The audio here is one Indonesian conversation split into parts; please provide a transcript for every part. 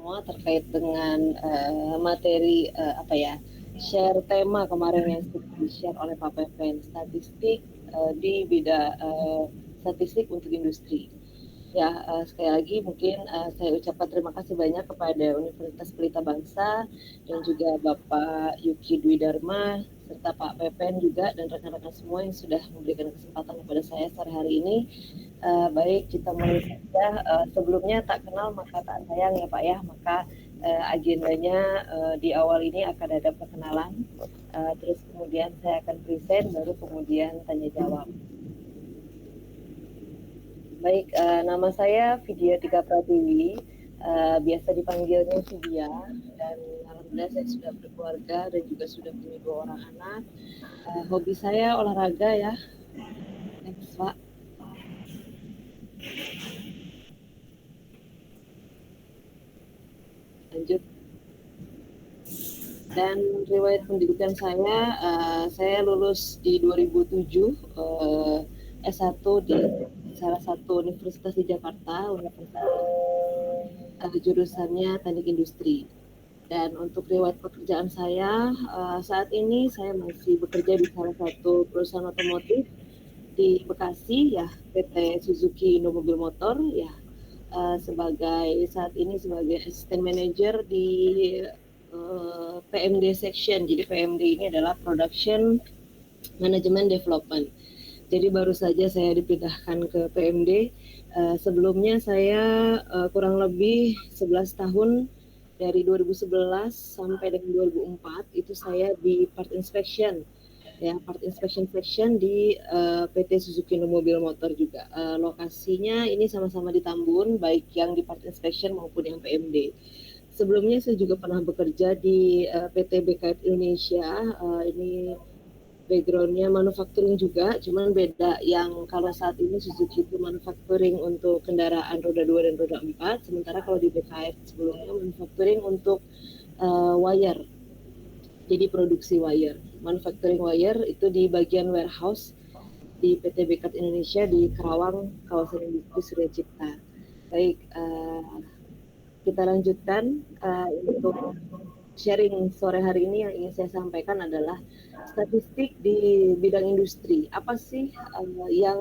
semua terkait dengan materi share tema kemarin yang sudah di-share oleh Pak Pepen, statistik di bidang statistik untuk industri. Ya, sekali lagi mungkin saya ucapkan terima kasih banyak kepada Universitas Pelita Bangsa dan juga Bapak Yuki Dwi Dharma serta Pak Pepen juga dan rekan-rekan semua yang sudah memberikan kesempatan kepada saya sore hari ini. Baik, kita mulai saja. Sebelumnya tak kenal maka tak sayang ya Pak ya, maka agendanya di awal ini akan ada perkenalan, terus kemudian saya akan present, baru kemudian tanya jawab. Baik, nama saya Vidya Tika Pratiwi, biasa dipanggilnya Vidya, dan alhamdulillah saya sudah berkeluarga dan juga sudah punya 2 orang anak. Hobi saya olahraga ya. Thanks, Pak. Lanjut. Dan riwayat pendidikan saya lulus di 2007, S1 di salah satu universitas di Jakarta, jurusannya Teknik Industri. Dan untuk riwayat pekerjaan saya, saat ini saya masih bekerja di salah satu perusahaan otomotif di Bekasi ya, PT Suzuki Indomobil Motor ya, saat ini sebagai asisten manager di PMD section. Jadi PMD ini adalah Production Management Development. Jadi baru saja saya dipindahkan ke PMD. Sebelumnya saya kurang lebih 11 tahun dari 2011 sampai dengan 2004 itu saya di part inspection ya, part inspection section di PT Suzuki Indomobil Motor juga. Lokasinya ini sama-sama di Tambun, baik yang di part inspection maupun yang PMD. Sebelumnya saya juga pernah bekerja di PT BKF Indonesia. Ini backgroundnya manufacturing juga, cuman beda. Yang kalau saat ini Suzuki itu manufacturing untuk kendaraan roda 2 dan roda 4, sementara kalau di BKF sebelumnya manufacturing untuk wire. Jadi produksi wire, manufacturing wire itu di bagian warehouse di PT BKF Indonesia di Karawang, kawasan industri Surya Cipta. Baik, kita lanjutkan untuk sharing sore hari ini. Yang ingin saya sampaikan adalah statistik di bidang industri. Apa sih yang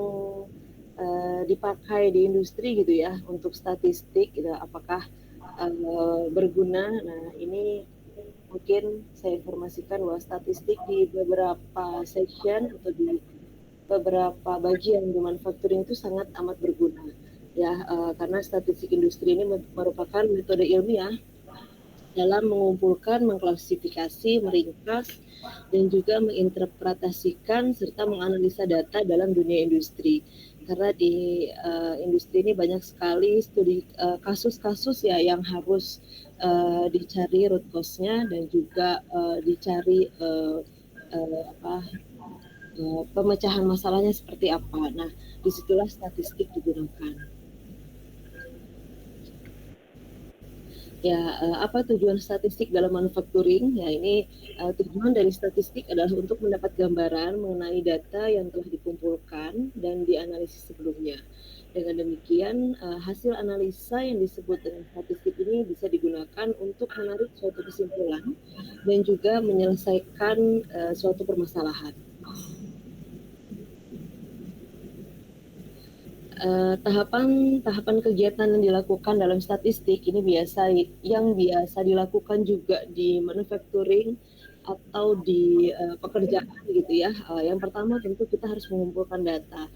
dipakai di industri gitu ya untuk statistik gitu, apakah berguna? Nah, ini mungkin saya informasikan bahwa statistik di beberapa section atau di beberapa bagian di manufacturing itu sangat amat berguna ya, karena statistik industri ini merupakan metode ilmiah dalam mengumpulkan, mengklasifikasi, meringkas, dan juga menginterpretasikan serta menganalisa data dalam dunia industri. Karena di industri ini banyak sekali studi kasus-kasus ya yang harus dicari root cause-nya dan juga dicari pemecahan masalahnya seperti apa. Nah, disitulah statistik digunakan. Ya, apa tujuan statistik dalam manufacturing? Ya, ini tujuan dari statistik adalah untuk mendapat gambaran mengenai data yang telah dikumpulkan dan dianalisis sebelumnya. Dengan demikian, hasil analisa yang disebut dengan statistik ini bisa digunakan untuk menarik suatu kesimpulan dan juga menyelesaikan suatu permasalahan. Tahapan kegiatan yang dilakukan dalam statistik ini biasa dilakukan juga di manufacturing atau di pekerjaan gitu ya. Yang pertama tentu kita harus mengumpulkan data.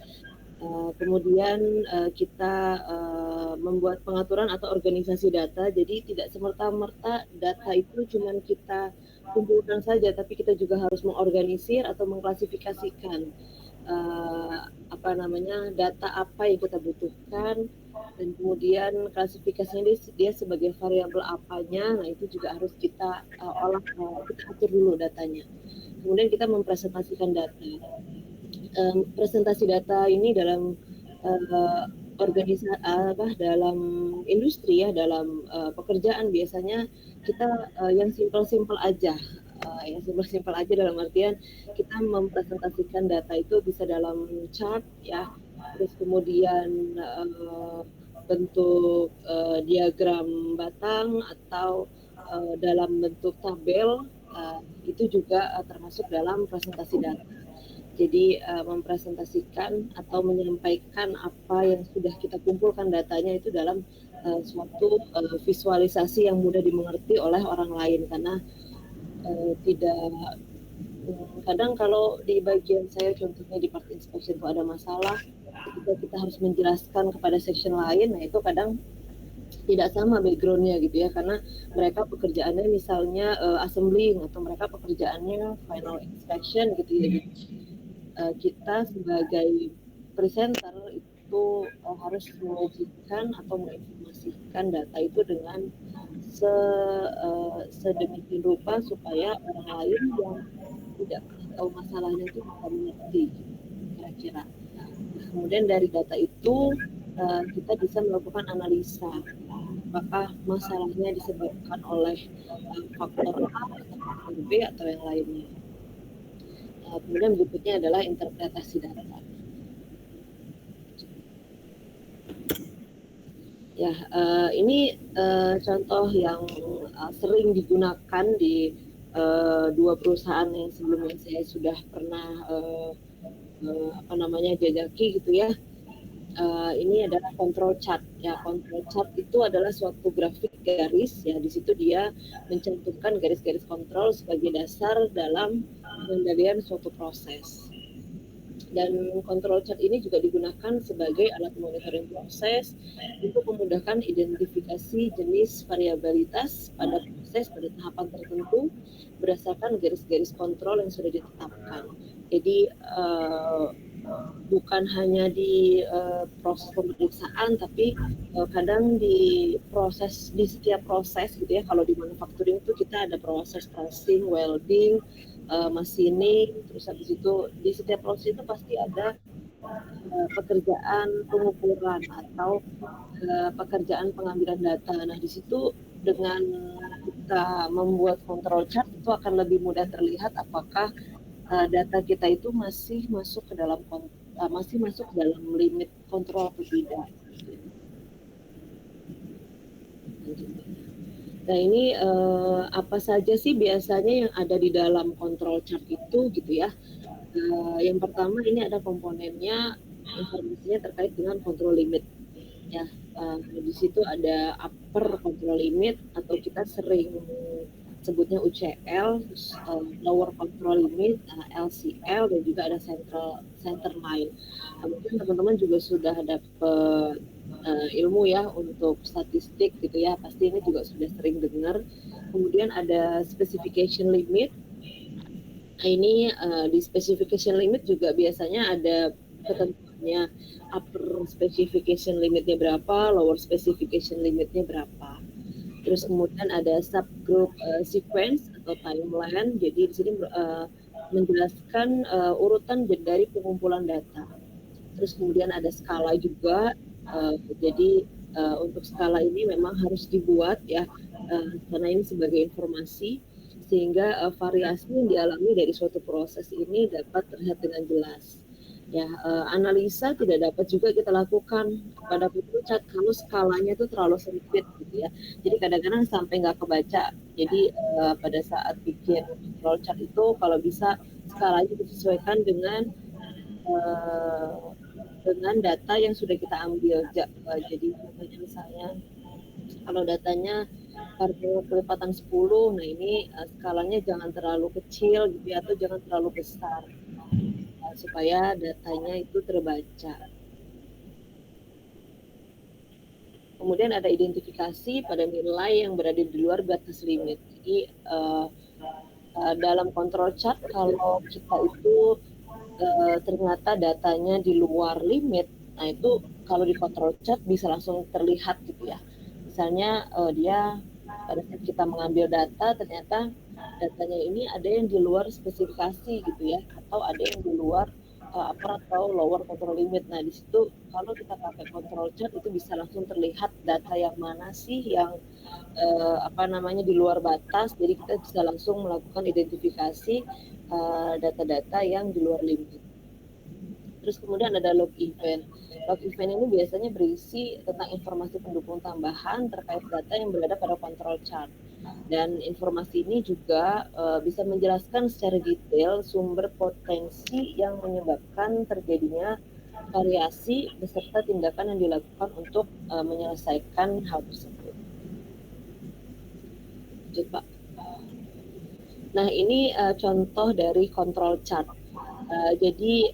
Kemudian kita membuat pengaturan atau organisasi data. Jadi tidak semerta-merta data itu cuma kita kumpulkan saja, tapi kita juga harus mengorganisir atau mengklasifikasikan data apa yang kita butuhkan, dan kemudian klasifikasinya dia sebagai variabel apanya. Nah, itu juga harus kita kita atur dulu datanya. Kemudian kita mempresentasikan data. Presentasi data ini dalam dalam industri ya, dalam pekerjaan biasanya kita yang simpel-simpel aja. Yang simpel-simpel aja dalam artian kita mempresentasikan data itu bisa dalam chart ya, terus kemudian bentuk diagram batang atau dalam bentuk tabel, itu juga termasuk dalam presentasi data. Jadi mempresentasikan atau menyampaikan apa yang sudah kita kumpulkan datanya itu dalam suatu visualisasi yang mudah dimengerti oleh orang lain, karena tidak kadang kalau di bagian saya contohnya di part inspection itu ada masalah, ketika kita harus menjelaskan kepada section lain, nah itu kadang tidak sama backgroundnya gitu ya, karena mereka pekerjaannya misalnya assembling atau mereka pekerjaannya final inspection gitu ya. Jadi kita sebagai presenter itu harus menyajikan atau menginformasikan data itu dengan sedemikian rupa supaya orang lain yang tidak tahu masalahnya itu bisa mengerti kira-kira. Nah, kemudian dari data itu kita bisa melakukan analisa apakah masalahnya disebabkan oleh faktor A atau faktor B atau yang lainnya. Kemudian berikutnya adalah interpretasi data. Ya, ini contoh yang sering digunakan di dua perusahaan yang sebelumnya saya sudah pernah jajaki gitu ya. Ini adalah control chart. Ya, control chart itu adalah suatu grafik garis ya. Di situ dia mencantumkan garis-garis kontrol sebagai dasar dalam pengendalian suatu proses. Dan control chart ini juga digunakan sebagai alat monitoring proses untuk memudahkan identifikasi jenis variabilitas pada proses pada tahapan tertentu berdasarkan garis-garis kontrol yang sudah ditetapkan. Jadi bukan hanya di proses pemeriksaan, tapi kadang di setiap proses gitu ya. Kalau di manufacturing itu kita ada proses pressing, welding, machining, terus habis itu di setiap proses itu pasti ada pekerjaan pengukuran atau pekerjaan pengambilan data. Nah, di situ dengan kita membuat control chart itu akan lebih mudah terlihat apakah data kita itu masih masuk ke dalam limit kontrol atau tidak. Nah, ini apa saja sih biasanya yang ada di dalam control chart itu gitu ya. Yang pertama ini ada komponennya, informasinya terkait dengan control limit. Ya, di situ ada upper control limit atau kita sering sebutnya UCL, lower control limit, LCL, dan juga ada center line. Mungkin teman-teman juga sudah dapat ilmu ya untuk statistik gitu ya, pasti ini juga sudah sering dengar. Kemudian ada specification limit. Nah, ini di specification limit juga biasanya ada ketentuannya, upper specification limitnya berapa, lower specification limitnya berapa. Terus kemudian ada subgroup sequence atau timeline. Jadi di sini menjelaskan urutan dari pengumpulan data. Terus kemudian ada skala juga. Jadi untuk skala ini memang harus dibuat ya, karena ini sebagai informasi sehingga variasi yang dialami dari suatu proses ini dapat terlihat dengan jelas. Ya, analisa tidak dapat juga kita lakukan pada chart kalau skalanya itu terlalu sempit gitu ya. Jadi kadang-kadang sampai nggak kebaca. Jadi pada saat bikin control chart itu kalau bisa skalanya disesuaikan dengan data yang sudah kita ambil. Jadi misalnya kalau datanya partikel kelipatan 10, nah ini skalanya jangan terlalu kecil gitu ya, atau jangan terlalu besar supaya datanya itu terbaca. Kemudian ada identifikasi pada nilai yang berada di luar batas limit. Jadi dalam control chart kalau kita itu ternyata datanya di luar limit, nah itu kalau di control chart bisa langsung terlihat gitu ya. Misalnya dia pada saat kita mengambil data ternyata datanya ini ada yang di luar spesifikasi gitu ya, atau ada yang di luar upper atau lower control limit. Nah, di situ kalau kita pakai control chart itu bisa langsung terlihat data yang mana sih yang di luar batas. Jadi kita bisa langsung melakukan identifikasi data-data yang di luar limit. Terus kemudian ada log event. Log event ini biasanya berisi tentang informasi pendukung tambahan terkait data yang berada pada control chart. Dan informasi ini juga bisa menjelaskan secara detail sumber potensi yang menyebabkan terjadinya variasi beserta tindakan yang dilakukan untuk menyelesaikan hal tersebut. Lanjut, Pak. Nah, ini contoh dari control chart. Jadi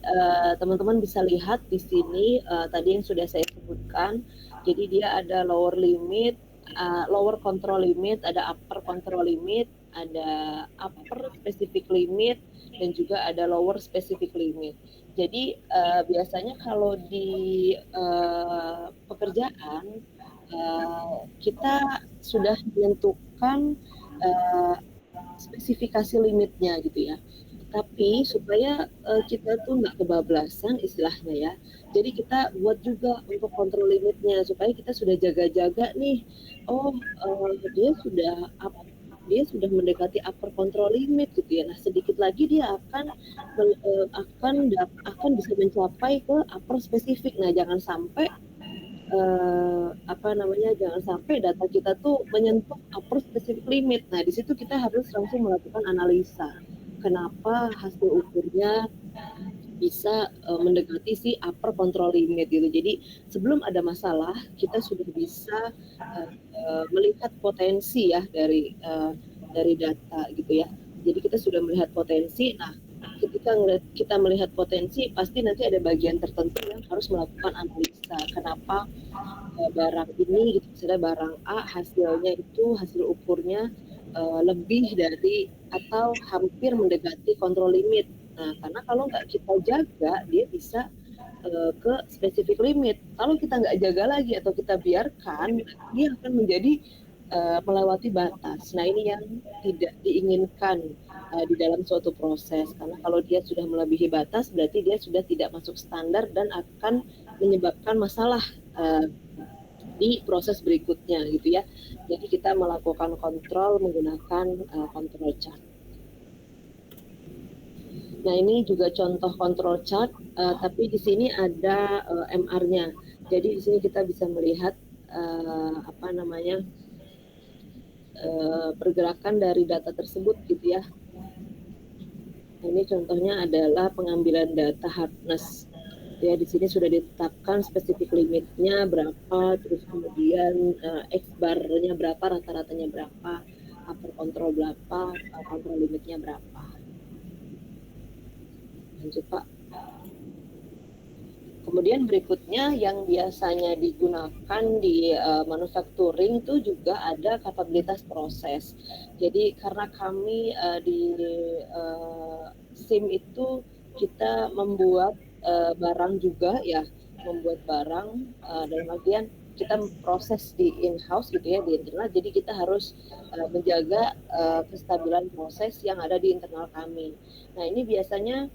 teman-teman bisa lihat di sini tadi yang sudah saya sebutkan. Jadi dia ada lower limit, lower control limit, ada upper control limit, ada upper specific limit, dan juga ada lower specific limit. Jadi biasanya kalau di pekerjaan kita sudah menentukan spesifikasi limitnya gitu ya. Tapi supaya kita tuh nggak kebablasan istilahnya ya. Jadi kita buat juga untuk kontrol limitnya supaya kita sudah jaga-jaga nih. Oh, dia sudah mendekati upper control limit gitu ya. Nah, sedikit lagi dia akan bisa mencapai ke upper spesifik. Nah, jangan sampai jangan sampai data kita tuh menyentuh upper specific limit. Nah, di situ kita harus langsung melakukan analisa. Kenapa hasil ukurnya bisa mendekati si upper control limit gitu. Jadi sebelum ada masalah, kita sudah bisa melihat potensi ya dari data gitu ya. Jadi kita sudah melihat potensi. Nah, ketika kita melihat potensi, pasti nanti ada bagian tertentu yang harus melakukan analisa. Kenapa barang ini gitu, misalnya barang A hasil ukurnya lebih dari atau hampir mendekati kontrol limit. Nah, karena kalau nggak kita jaga, dia bisa ke spesifik limit. Kalau kita nggak jaga lagi atau kita biarkan, dia akan menjadi melewati batas. Nah, ini yang tidak diinginkan di dalam suatu proses. Karena kalau dia sudah melebihi batas, berarti dia sudah tidak masuk standar dan akan menyebabkan masalah di proses berikutnya gitu ya. Jadi kita melakukan kontrol menggunakan control chart. Nah, ini juga contoh control chart, tapi di sini ada MR-nya. Jadi di sini kita bisa melihat pergerakan dari data tersebut gitu ya. Nah, ini contohnya adalah pengambilan data hardness. Ya, di sini sudah ditetapkan spesifik limitnya berapa, terus kemudian X bar-nya berapa, rata-ratanya berapa, upper control berapa, control limitnya berapa. Lanjut, Pak. Kemudian berikutnya yang biasanya digunakan di manufacturing itu juga ada kapabilitas proses. Jadi karena kami di SIM itu kita membuat barang juga ya, membuat barang dalam artian kita proses di in-house gitu ya, di internal. Jadi kita harus menjaga kestabilan proses yang ada di internal kami. Nah, ini biasanya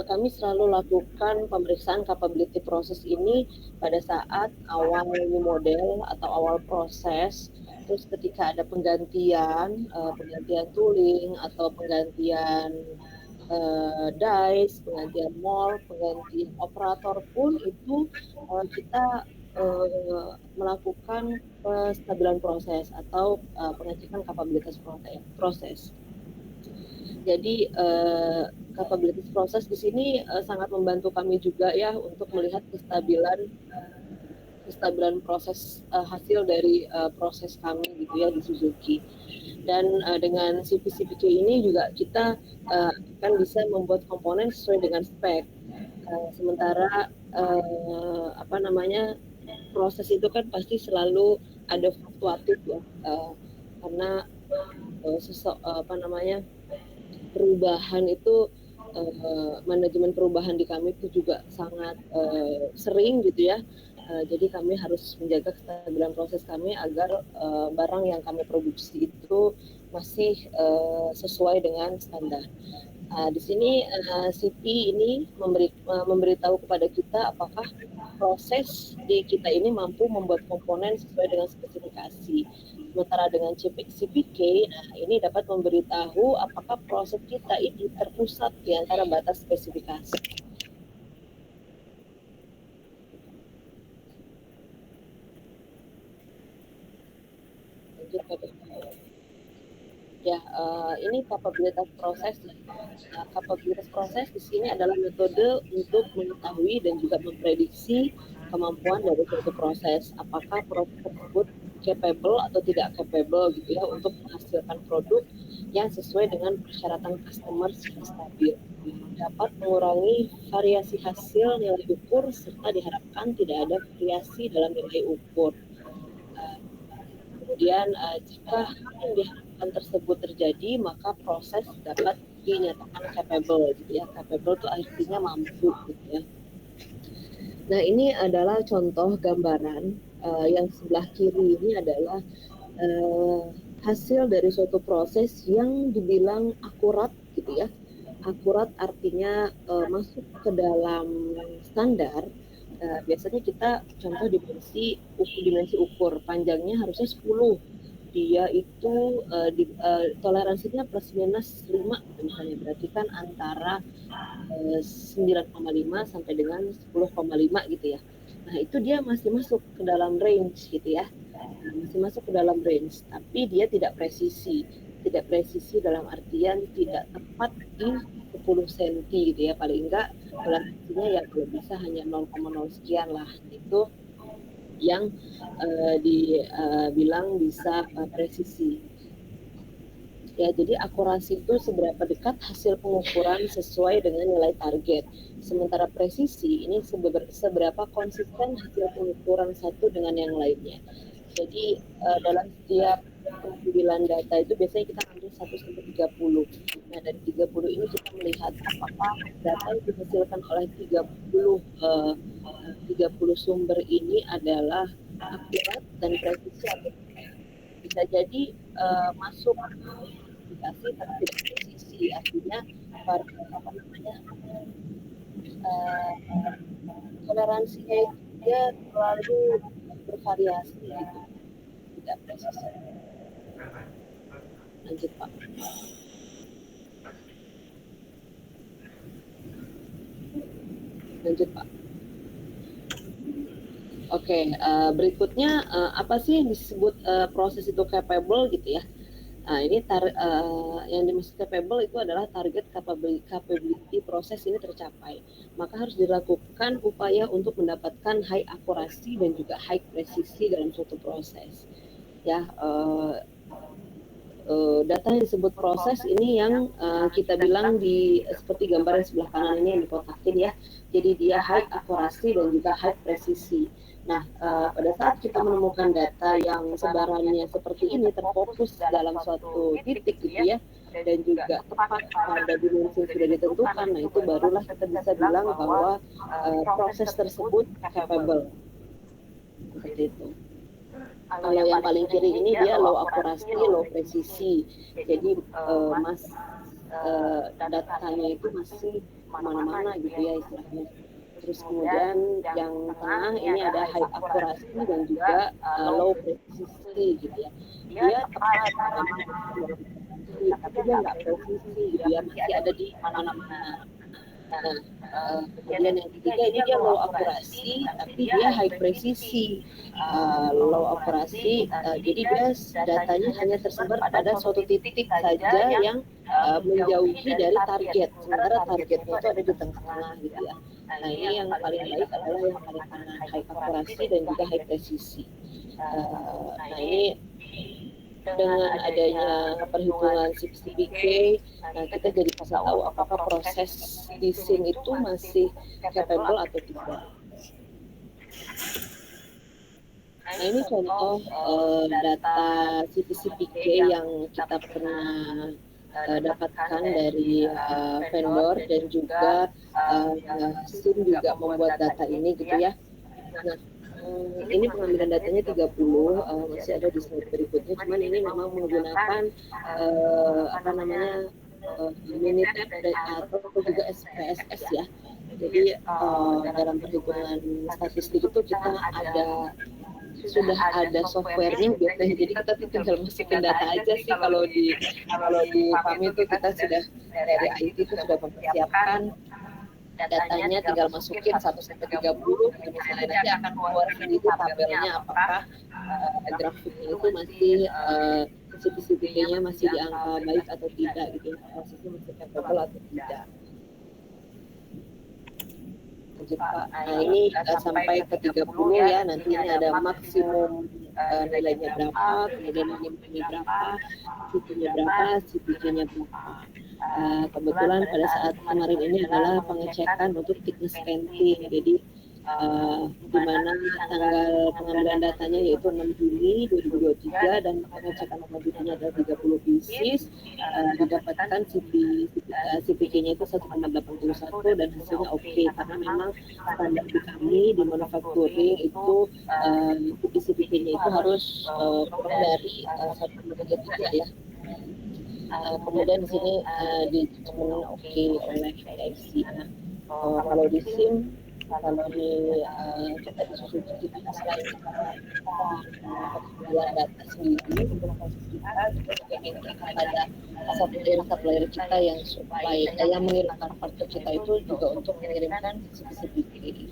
kami selalu lakukan pemeriksaan capability proses ini pada saat awal new model atau awal proses. Terus ketika ada penggantian tooling atau penggantian dice, penggantian mold, penggantian operator pun itu kita melakukan kestabilan proses atau pengecekan kapabilitas proses. Jadi capabilities proses di sini sangat membantu kami juga ya untuk melihat kestabilan proses hasil dari proses kami gitu ya di Suzuki. Dan dengan CP-CPQ ini juga kita akan bisa membuat komponen sesuai dengan spek. Sementara proses itu kan pasti selalu ada fluktuatif ya, karena perubahan itu manajemen perubahan di kami itu juga sangat sering gitu ya. Jadi kami harus menjaga kestabilan proses kami agar barang yang kami produksi itu masih sesuai dengan standar. Di sini CP ini memberitahu kepada kita apakah proses di kita ini mampu membuat komponen sesuai dengan spesifikasi. Sementara dengan CPK, nah ini dapat memberitahu apakah proses kita ini terpusat di antara batas spesifikasi. Ya, ini kapabilitas proses ya. Kapabilitas proses di sini adalah metode untuk mengetahui dan juga memprediksi kemampuan dari suatu proses. Apakah proses tersebut capable atau tidak capable gitu ya untuk menghasilkan produk yang sesuai dengan persyaratan customer yang stabil. Dapat mengurangi variasi hasil nilai ukur serta diharapkan tidak ada variasi dalam nilai ukur. Kemudian jika hal yang diharapkan tersebut terjadi, maka proses dapat dinyatakan capable gitu ya. Capable itu artinya mampu gitu ya. Nah, ini adalah contoh gambaran yang sebelah kiri ini adalah hasil dari suatu proses yang dibilang akurat gitu ya. Akurat artinya masuk ke dalam standar. Biasanya kita contoh dimensi ukur panjangnya harusnya 10, dia itu toleransinya plus minus 5 misalnya, berarti kan antara 9,5 sampai dengan 10,5 gitu ya. Nah, itu dia masih masuk ke dalam range gitu ya. Masih masuk ke dalam range, tapi dia tidak presisi. Tidak presisi dalam artian tidak tepat di 10 cm gitu ya, paling enggak toleransinya ya kalau bisa hanya 0,0 sekian lah. Itu yang dibilang bisa presisi. Ya, jadi akurasi itu seberapa dekat hasil pengukuran sesuai dengan nilai target. Sementara presisi ini seberapa konsisten hasil pengukuran satu dengan yang lainnya. Jadi dalam setiap pengambilan data itu biasanya kita ambil 1 sampai 30. Nah, dari 30 ini kita melihat apakah data yang dihasilkan oleh 30 sumber ini adalah akurat dan presisi atau bisa jadi masuk aplikasi tapi tidak presisi, artinya apa namanya toleransinya itu dia terlalu bervariasi gitu, tidak presisi. Lanjut Pak. Lanjut Pak. Oke, berikutnya apa sih yang disebut proses itu capable gitu ya? Nah, ini yang dimaksud capable itu adalah target capability proses ini tercapai. Maka harus dilakukan upaya untuk mendapatkan high akurasi dan juga high presisi dalam suatu proses. Ya, data yang disebut proses ini yang kita bilang seperti gambar yang sebelah kanan ini yang dikotakin ya. Jadi dia high akurasi dan juga high presisi. Nah, pada saat kita menemukan data yang sebarannya seperti ini terfokus dalam suatu titik gitu ya, dan juga tepat pada dimensi yang sudah ditentukan, nah itu barulah kita bisa bilang bahwa proses tersebut capable. Seperti itu. Kalau yang paling kiri ini dia low akurasi, low presisi. Jadi datanya itu masih mana-mana gitu ya istilahnya. Terus kemudian yang tengah ini ada high akurasi dan juga low presisi gitu ya. Dia tepat tapi dia nggak presisi gitu ya, masih ada di mana-mana. Nah, kemudian yang ketiga ini dia low akurasi tapi dia high presisi. Low akurasi jadi dia datanya hanya tersebar pada suatu titik saja yang menjauhi dari target, sementara targetnya itu ada di tengah-tengah gitu ya. Nah, ini yang paling baik adalah yang paling kanan, high akurasi dan juga high presisi. Nah, ini dengan adanya perhitungan 60PK, nah kita jadi bisa tahu apakah proses desain itu masih capable atau tidak. Nah, ini contoh data CPCPK yang kita pernah dapatkan dari vendor dan juga SIM juga membuat data ini gitu ya. Nah, ini pengambilan datanya 30, masih ada di slide berikutnya, cuman ini memang menggunakan Minitab atau juga SPSS ya. Jadi dalam perhitungan statistik itu kita sudah ada softwarenya biasanya, jadi kita tinggal masukin data aja sih. Kalau di kami itu kita sudah dari IT itu sudah mempersiapkan datanya tinggal masukin 1 sampai 30 gitu misalnya, nanti akan keluar sendiri tabelnya apakah grafiknya itu masih CPCPK-nya masih di angka baik atau tidak gitu ya, prosesnya masih capable atau tidak. Nah ini sampai ke 30 ya, nanti ini ada maksimum nilainya berapa, kemudian minimumnya berapa, CP-nya berapa, CPK-nya berapa. Kebetulan pada saat kemarin ini adalah pengecekan untuk thickness painting, jadi di mana tanggal pengambilan datanya yaitu 6 Juni 2023 dan pengecekan selanjutnya adalah 30 pieces, didapatkan CPK-nya itu 1,81 dan hasilnya oke, karena memang standar di kami di manufacturing itu CPK-nya itu harus kurang dari 1,33 ya. Kemudian di sini ditemukan oke oleh PIC. Kalau di SIM, kalau di kita disusun kita selain pengambilan data sendiri untuk proses kita juga ingin pada supplier kita yang supply yang mengirimkan part ke kita itu juga untuk mengirimkan spesifikasi.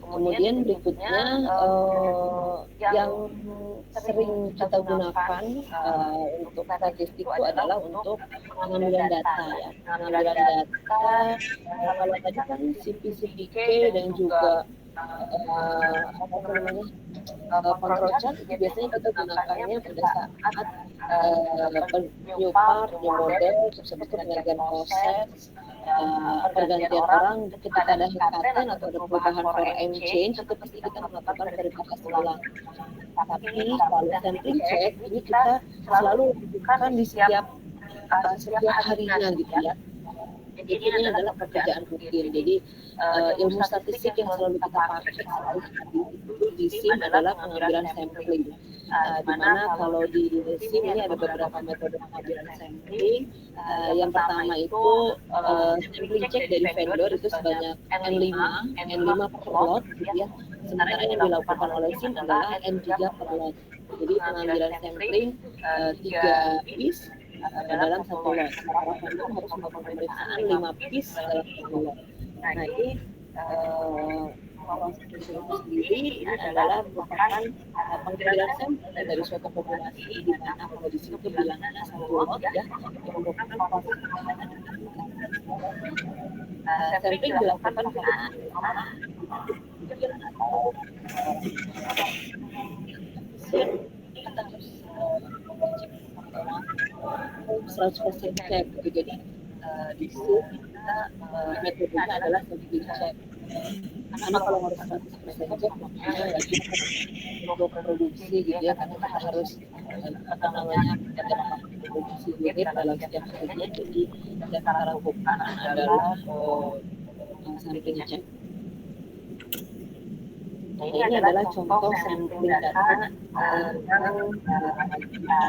Kemudian berikutnya yang sering kita gunakan untuk statistik itu adalah untuk pengambilan data ya. Pengambilan data kalau tadi kan CPCPK dan juga control chart itu biasanya kita gunakannya pada saat new part, new model, terus pengajian proses, pergantian orang ketika ada hektaten atau ada perubahan foreign change itu pasti kita melakukan verifikasi ulang. Tapi kalau sampling check ini kita selalu lakukan di setiap harinya gitu ya. Jadi ini adalah pekerjaan rutin. Jadi ilmu statistik yang selalu kita pakai selalu di SIM adalah pengambilan sampling. Di mana kalau di SIM ini ada beberapa metode pengambilan sampling. Yang pertama itu sampling check dari vendor itu sebanyak N5 per lot gitu ya. Sementara yang dilakukan oleh SIM adalah N3 per lot. Jadi pengambilan sampling 3 piece dalam satu lot. Para vendor harus melakukan pemeriksaan 5 piece dalam satu lot. Nah ini proses itu sendiri ini adalah merupakan pengambilan sampel dari suatu populasi di mana kalau di situ bilangnya satu lot ya, yang merupakan proses sampling dilakukan pada kita harus 100% cek gitu. Jadi di situ kita metodenya adalah sampling check. Karena kalau harus 100% cek makanya lagi untuk produksi gitu ya, karena kita harus ada produksi unit dalam setiap harinya. Jadi yang kita lakukan adalah sampling check. Nah, ini adalah contoh sampling data yang kita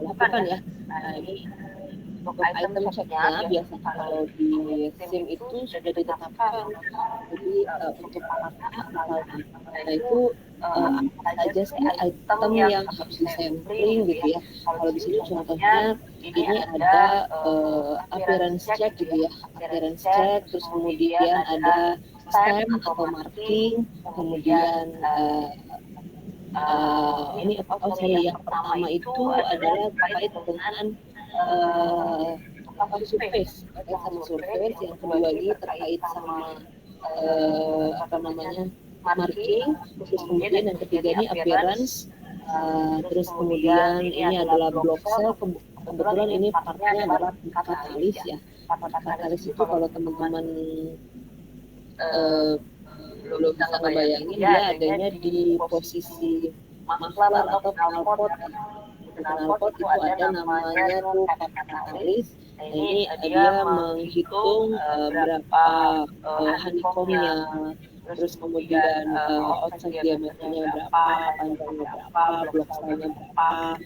lakukan ya. Nah, ini untuk item checknya biasanya kalau di SIM itu sudah ditetapkan. Jadi untuk nah itu apa saja sih item yang harus disampling gitu ya. Kalau di sini contohnya ini ada appearance check gitu ya, appearance check, terus kemudian ada stamp atau marking, kemudian ini apa saya yang pertama itu adalah terkait dengan surface, terkait sama surface, yang kedua ini terkait sama marking, terus kemudian yang ketiga ini appearance, terus kemudian ini adalah block cell. Kebetulan ini partnya adalah katalis ya. Katalis itu kalau teman-teman belum bisa ngebayangin, dia adanya di posisi muffler atau knalpot. Knalpot itu ada namanya tuh katalis. Nah, ini dia menghitung berapa honeycombnya, terus kemudian outside diameternya berapa, panjangnya berapa, block cell-nya berapa,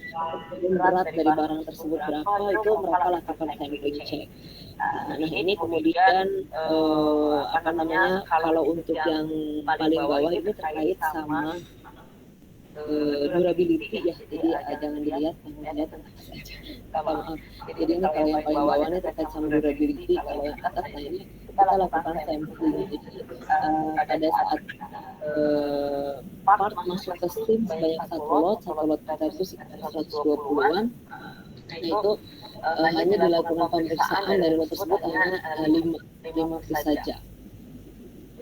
kemudian berat dari barang tersebut berapa, itu mereka lakukan sampling check. Nah ini kemudian kalau untuk yang paling bawah ini terkait sama durability ya. Jadi jangan dilihat yang dilihat yang atas aja. Maaf. Jadi ini kalau yang paling bawah ini terkait sama durability, kalau yang atas nah ini kita lakukan sampling. Jadi pada saat part masuk ke steam sebanyak satu lot kita itu sekitar 120-an. Nah itu hanya dilakukan pemeriksaan dari lot tersebut hanya 5 piece saja.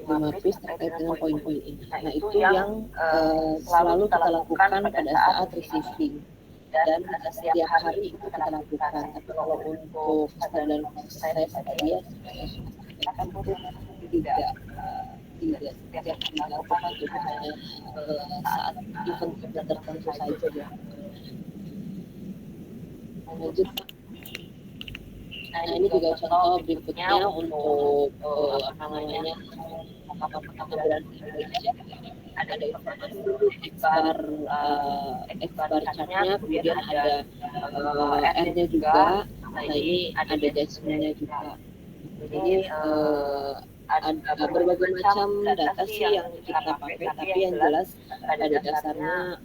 5 piece terkait dengan poin-poin ini. Nah itu yang selalu kita lakukan pada saat receiving dan setiap hari itu kita lakukan. Tapi kalau untuk standar proses tadi ya sampaikan itu tidak setiap hari dilakukan, itu hanya saat event tertentu saja ya. Lanjut. Nah ini juga contoh berikutnya untuk apa namanya pengambilan Indonesia. Ada informasi X-bar chartnya, kemudian ada R-nya juga. Nah ini ada judgment-nya juga. Jadi ada berbagai macam data sih yang kita pakai, tapi yang jelas pada dasarnya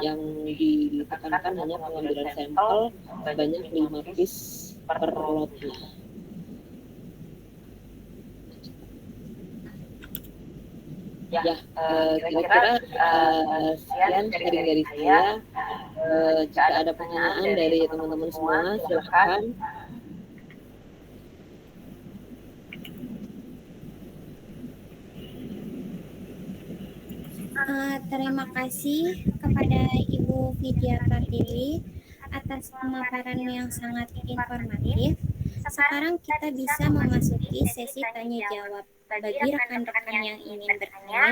yang ditekankan hanya pengambilan sampel sebanyak 5 piece per lotnya. Ya, kira-kira sekian sharing dari saya. Jika ada pertanyaan dari teman-teman semua, silakan. Terima kasih kepada Ibu Vidya Pratiwi atas pemaparan yang sangat informatif. Sekarang kita bisa memasuki sesi tanya jawab. Bagi rekan-rekan yang ingin bertanya,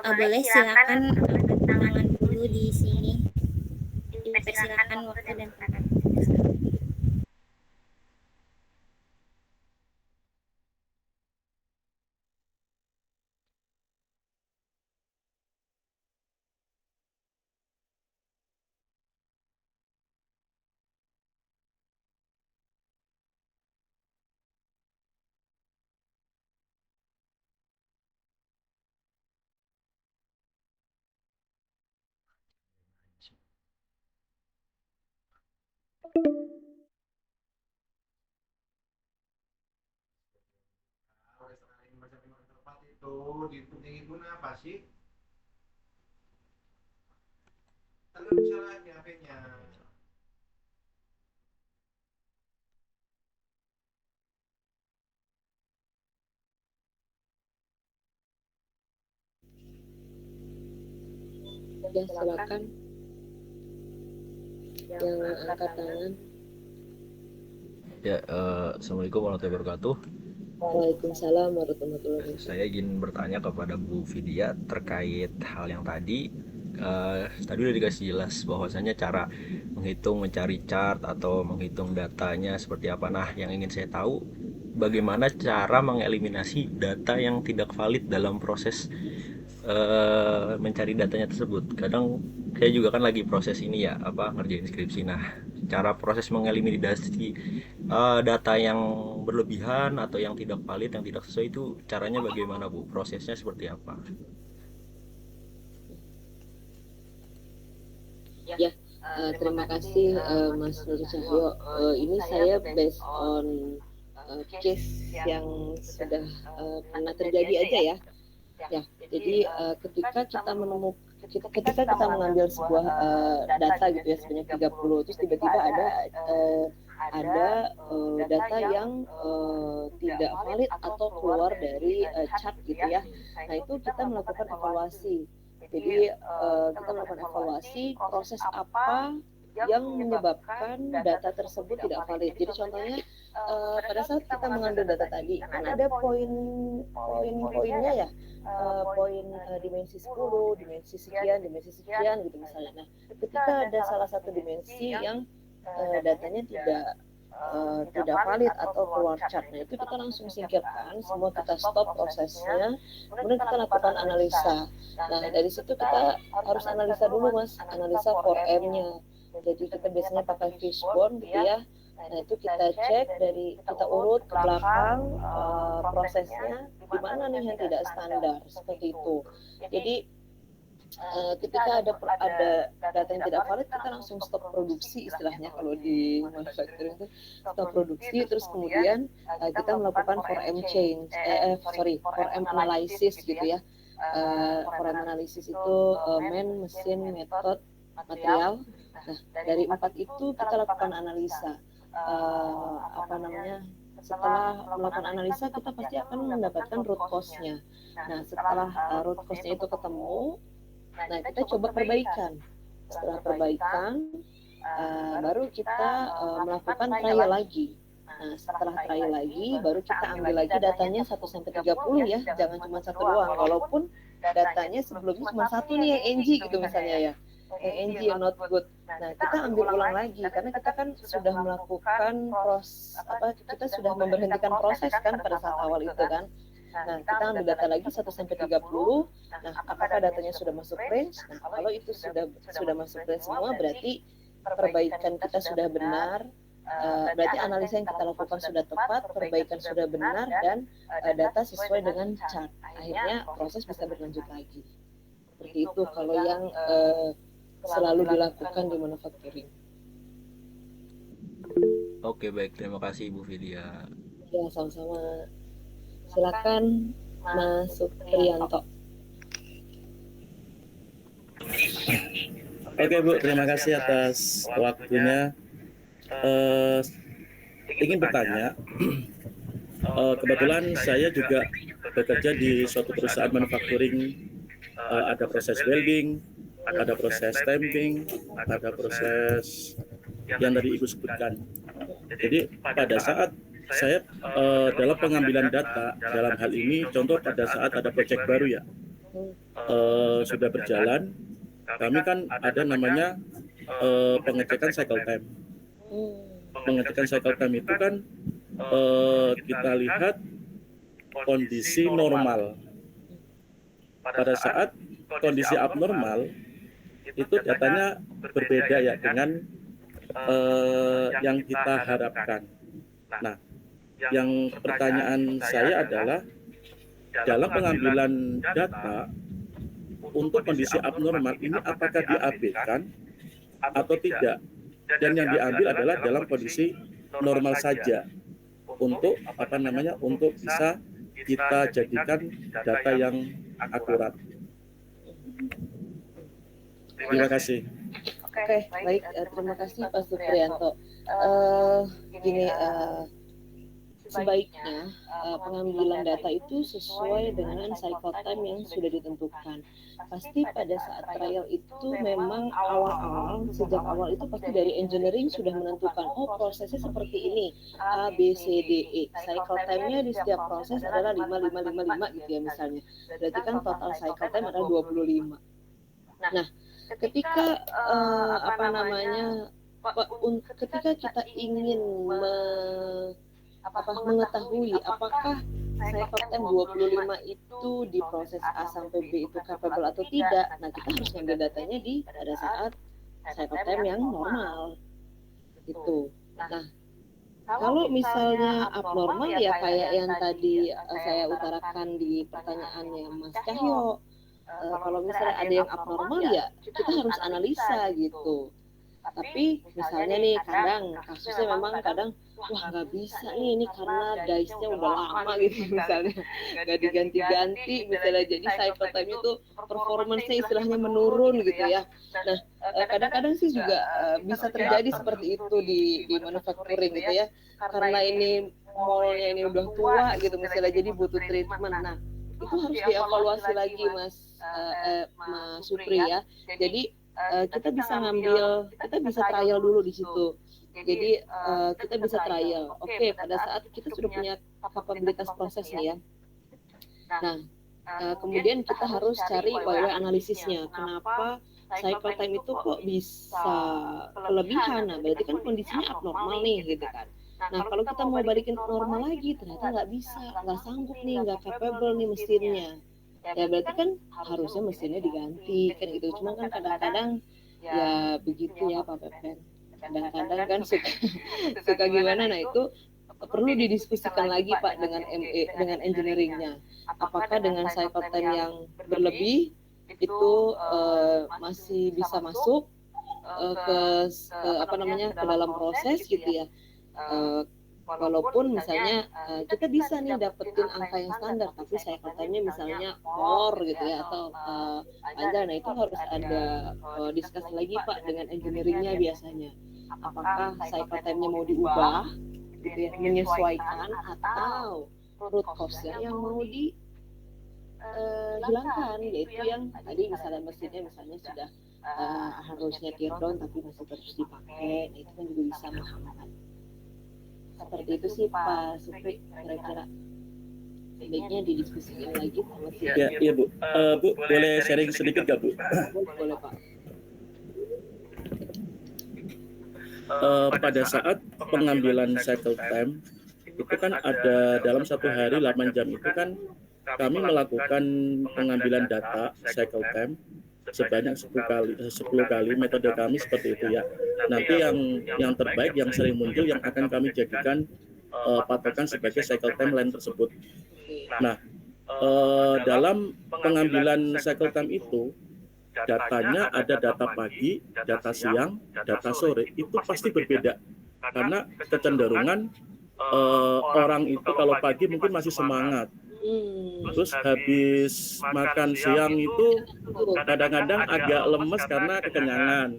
boleh silakan angkat tangan dulu di sini. Dipersilakan waktu dan tempat. Itu dipentingin apa sih? Kan bisa lagi HP-nya. Ya silakan yang angkat tangan. Ya, Assalamualaikum warahmatullahi wabarakatuh. Waalaikumsalam warahmatullahi wabarakatuh. Saya ingin bertanya kepada Bu Vidya terkait hal yang tadi. Tadi udah dikasih jelas bahwasanya cara menghitung, mencari chart atau menghitung datanya seperti apa. Nah, yang ingin saya tahu bagaimana cara mengeliminasi data yang tidak valid dalam proses mencari datanya tersebut. Kadang saya juga kan lagi proses ini ya, ngerjain skripsi. Nah, cara proses mengeliminasi data yang berlebihan atau yang tidak valid, yang tidak sesuai itu caranya bagaimana Bu? Prosesnya seperti apa? Ya, terima kasih Mas Nur Cahyo. Ini saya based on case yang sudah pernah terjadi aja ya. Ya, jadi ketika kita mengambil sebuah data gitu ya sebanyak 30, terus tiba-tiba ada data yang tidak valid atau keluar dari chart gitu ya. Nah, itu kita melakukan evaluasi. Jadi kita melakukan evaluasi proses apa yang menyebabkan data tersebut tidak valid. Jadi contohnya pada saat kita mengambil data tadi kan ada poin-poinnya ya, poin dimensi 10, dimensi sekian gitu misalnya. Nah, ketika ada salah satu dimensi yang datanya tidak valid atau keluar chart, nah itu kita langsung singkirkan, semua kita stop prosesnya, kemudian kita lakukan analisa. Nah dari situ kita harus analisa dulu Mas, analisa 4M-nya. Jadi kita biasanya pakai fishbone gitu ya. Nah itu kita cek kita urut ke belakang prosesnya di mana nih yang tidak standar seperti itu. Jadi ketika ada data yang tidak valid, kita langsung stop produksi istilahnya kalau di manufacturing itu stop produksi, terus kemudian kita melakukan 4M change, 4M analysis gitu ya. 4M analysis itu man, mesin, method, material. Nah, dari 4 itu kita lakukan analisa. Setelah melakukan analisa, kita pasti akan mendapatkan root cause-nya. Nah, setelah root cause-nya itu ketemu, nah kita coba perbaikan. Setelah perbaikan, baru kita melakukan trial lagi. Nah, setelah trial lagi, baru kita ambil lagi datanya 1-30 ya, jangan cuma satu doang. Walaupun datanya sebelumnya cuma satu nih yang NG gitu misalnya ya, yang NG yang not good. Nah, kita ambil ulang lagi karena kita kan sudah melakukan kita sudah memberhentikan proses kan pada saat awal itu kan. Nah, kita ambil data lagi 1-30. Nah, apakah datanya sudah masuk range? Nah, kalau itu sudah masuk range semua, berarti perbaikan kita sudah benar. Berarti analisa yang kita lakukan sudah tepat, perbaikan sudah benar, dan data sesuai dengan chart. Akhirnya proses bisa berlanjut lagi. Seperti itu kalau yang selalu dilakukan di manufacturing. Oke, baik, terima kasih Ibu Vidya. Ya, sama-sama. Silakan Mas Supriyanto. Oke Bu, terima kasih atas waktunya. Ingin bertanya, kebetulan saya juga bekerja di suatu perusahaan manufacturing, ada proses welding, ada proses stamping, ada proses yang tadi Ibu sebutkan. Jadi pada saat saya dalam pengambilan data dalam hal ini, contoh pada saat ada proyek baru ya, sudah berjalan, kami kan ada namanya pengecekan cycle time. Pengecekan cycle time itu kan kita lihat kondisi normal. Pada saat kondisi abnormal itu datanya berbeda ya dengan yang kita harapkan. Nah, yang pertanyaan saya adalah dalam pengambilan data untuk kondisi abnormal ini apakah diabaikan atau tidak? Dan yang diambil adalah dalam kondisi normal saja untuk untuk bisa kita jadikan data yang akurat. Terima kasih. Oke, baik. Terima kasih Pak Supriyanto. Sebaiknya pengambilan data itu sesuai dengan cycle time yang sudah ditentukan. Pasti pada saat trial itu memang sejak awal itu pasti dari engineering sudah menentukan, oh prosesnya seperti ini, A, B, C, D, E. Cycle time-nya di setiap proses adalah 5 gitu ya misalnya. Berarti kan total cycle time adalah 25. Nah, ketika ketika kita ingin mengetahui apakah cycle time 25 itu di proses A sampai B itu capable atau tidak, nah kita harus ngambil datanya pada saat cycle time yang normal gitu. Nah, kalau misalnya abnormal ya kayak yang tadi saya utarakan di pertanyaannya Mas Cahyo, kalau misalnya ada yang abnormal ya kita harus analisa gitu. Tapi misalnya nih kadang kasusnya memang kadang wah nggak bisa nih ini karena dice-nya udah lama gitu misalnya nggak diganti-ganti misalnya, jadi cycle time itu performance-nya istilahnya menurun gitu ya. Nah kadang-kadang sih juga bisa terjadi seperti itu di manufacturing gitu ya, karena ini moldnya ini udah tua gitu misalnya, jadi butuh treatment. Nah itu harus dievaluasi lagi Mas Supri ya. Jadi kita bisa trial dulu di situ. Jadi kita bisa trial. Oke, pada saat kita sudah punya kapabilitas proses nih ya. Nah, kemudian kita harus cari YY analisisnya. Kenapa cycle time itu kok bisa kelebihan? Nah, berarti kan kondisinya abnormal nih gitu kan. Nah, kalau kita mau balikin ke normal lagi, ternyata nggak bisa, nggak sanggup nih, nggak capable nih mesinnya. Ya berarti kan harusnya mesinnya diganti kan gitu. Cuma kan kadang-kadang ya begitu ya Pak Pepen. Kadang-kadang kan suka gimana. Nah itu perlu didiskusikan lagi Pak dengan ME, dengan engineeringnya. Apakah dengan cycle time yang berlebih itu masih bisa masuk ke dalam proses gitu ya. Walaupun misalnya kita bisa nih dapetin angka yang standar, tapi cycle time-nya misalnya more gitu ya, atau panjang. Nah itu harus ada diskusi lagi Pak dengan engineering-nya biasanya. Apakah cycle time-nya mau diubah gitu ya, menyesuaikan, atau root cause-nya yang mau dihilangkan, yaitu yang tadi misalnya mesinnya misalnya sudah harusnya teardown tapi masih terus dipakai. Nah itu kan juga bisa menghambat. Seperti itu sih Pak Supri, kira-kira sebaiknya didiskusikan lagi sama si Ya Bu. Bu boleh sharing sedikit nggak Bu? Boleh Pak. Pada saat pengambilan cycle time itu kan ada dalam satu hari 8 jam itu kan kami melakukan pengambilan data cycle time sebanyak 10 kali. Metode kami seperti itu ya. Nanti yang terbaik yang sering muncul yang akan kami jadikan patokan sebagai cycle time line tersebut. Nah, dalam pengambilan cycle time itu datanya ada data pagi, data siang, data sore, itu pasti berbeda karena kecenderungan orang itu kalau pagi mungkin masih semangat. Terus habis makan siang itu kadang-kadang agak lemes karena kekenyangan.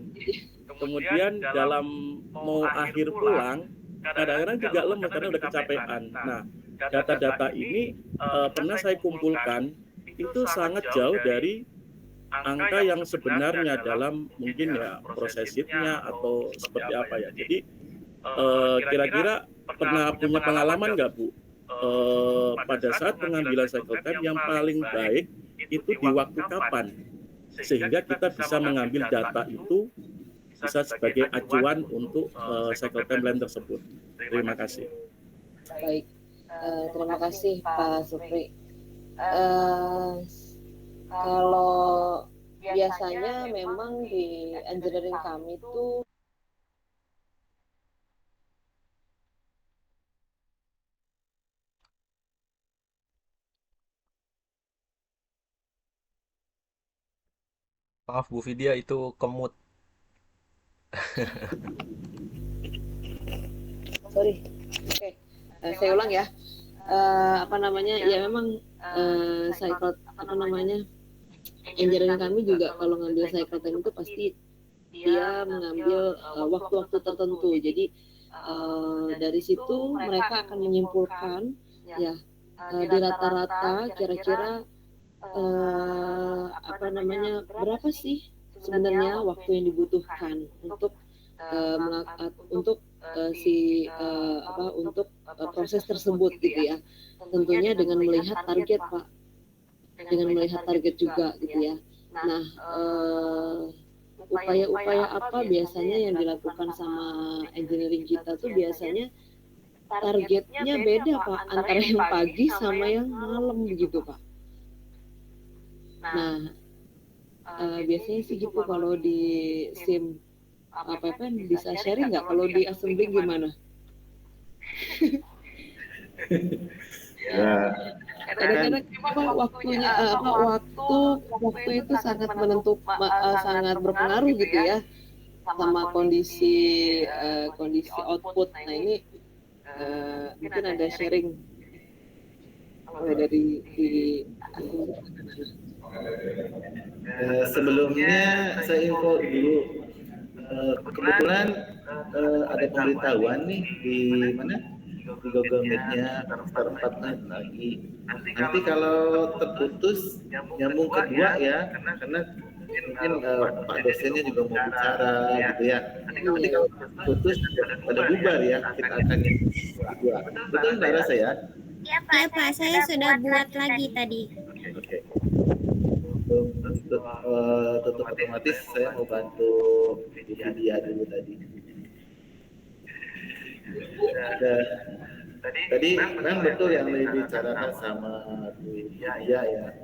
Kemudian dalam mau akhir pulang, kadang-kadang juga lemes karena udah kecapean. Nah, data-data ini pernah saya kumpulkan, itu sangat jauh dari angka yang sebenarnya dalam mungkin ya prosesitnya atau seperti apa ya. Jadi kira-kira pernah punya pengalaman nggak Bu? Pada saat pengambilan cycle time yang paling baik itu di waktu kapan sehingga kita bisa mengambil data itu bisa sebagai acuan untuk cycle time line tersebut. Terima kasih. Baik, terima kasih Pak Supri. Kalau biasanya memang di engineering kami itu Maaf Bu Vidya, itu kemut. sorry, oke, saya ulang ya. Ya memang cycle engineering kami juga kalau ngambil cycle time itu pasti dia mengambil waktu-waktu tertentu. Jadi dari situ mereka akan menyimpulkan ya di rata-rata kira-kira berapa sih sebenarnya waktu yang dibutuhkan untuk proses tersebut gitu ya. Tentunya dengan melihat target Pak, dengan melihat target juga gitu ya. Nah, upaya-upaya apa biasanya yang dilakukan sama engineering kita tuh biasanya targetnya beda Pak, antara yang pagi sama yang malam begitu Pak. Nah, biasanya sih gitu kalau di SIM APP bisa sharing nggak, kalau di assembly gimana? Ya, Kadang-kadang waktunya waktu itu sangat sangat berpengaruh gitu ya sama kondisi output. Nah ini mungkin ada sharing dari di sebelumnya saya info dulu. Kebetulan ada pemberitahuan nih di mana, di Google Meet-nya sekitar 4 menit lagi. Nanti kalau terputus nyambung kedua ya, karena mungkin Pak dosennya juga mau bicara gitu ya. Nanti kalau putus pada bubar ya, kita akan nyambung kedua. Betul nggak Rasa ya? Ya Pak, saya sudah buat lagi tadi. Oke. Untuk tutup otomatis saya mau bantu Vidya dulu tadi. Tadi memang betul yang dibicarakan sama Vidya ya.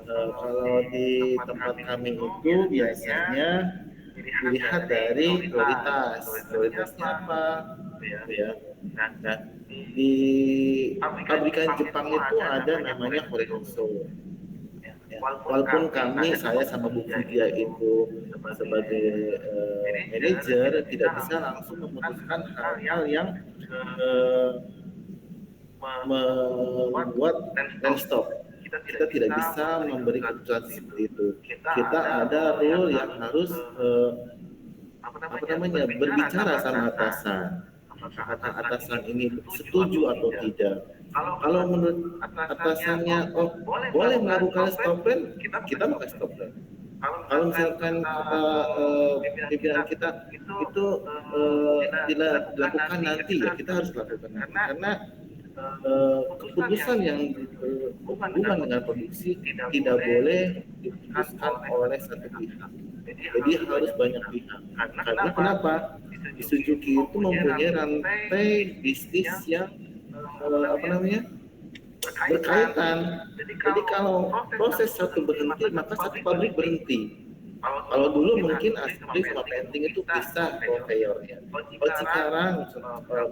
Kalau di tempat kami itu biasanya dilihat dari prioritasnya apa, ya. Nah, di pabrikan Jepang itu ada namanya Horenso. Ya, walaupun saya sama Bu Vidya itu sebagai manajer tidak bisa langsung memutuskan hal-hal yang eh, membuat land stop. Kita tidak bisa memberi keputusan seperti itu. Kita ada rule yang harus berbicara sama atasan. Apakah atasan ini setuju atau tidak? Kalau menurut atasannya, oh boleh melakukan stop plan, kita maka stop plan. Kalau misalkan kata pimpinan kita itu dilakukan nanti, ya kita harus lakukan nanti. Karena keputusan yang berhubungan dengan produksi tidak boleh diputuskan oleh satu pihak. Jadi harus banyak pihak. Karena kenapa? Di Suzuki itu mempunyai rantai bisnis yang berkaitan. Jadi kalau proses satu berhenti, maka satu pabrik berhenti. Kalau dulu mungkin asli sama painting itu bisa conveyornya. Kalau sekarang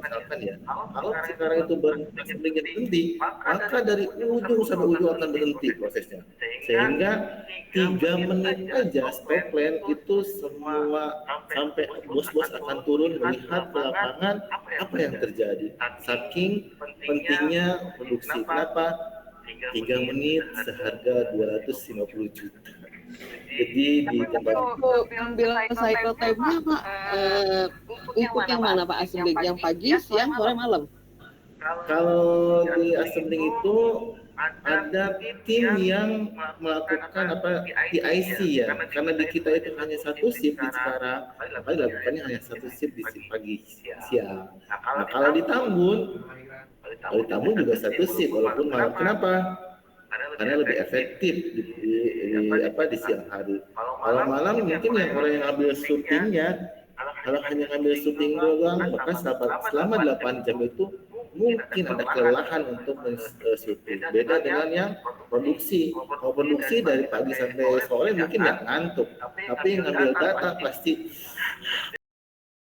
misalkan ya, kalau sekarang itu berhenti, maka dari ujung sampai ujung akan berhenti prosesnya. Sehingga 3 menit aja stop plan itu semua sampai bos-bos akan turun melihat ke lapangan apa yang terjadi. Saking pentingnya produksi. Kenapa? 3 menit seharga 250 juta. Jadi di tempat ambil cycle time-nya Pak, ikut yang mana Pak assembling? Yang pagi, siang, sore, malam? Kalau di assembling itu ada tim yang melakukan PIC ya, karena di kita itu hanya satu shift di sekarang, maka dilakukannya hanya satu shift di shift pagi siang. Nah kalau di Tambun juga satu shift walaupun malam. Kenapa? Karena lebih efektif di siang hari. Kalau malam mungkin yang orang yang ambil syutingnya, kalau hanya ngambil syuting doang, maka selama 8 jam itu mungkin ada kelelahan untuk syuting. Beda dengan yang produksi. Kalau produksi dari pagi sampai sore mungkin nggak ngantuk, tapi yang ngambil data pasti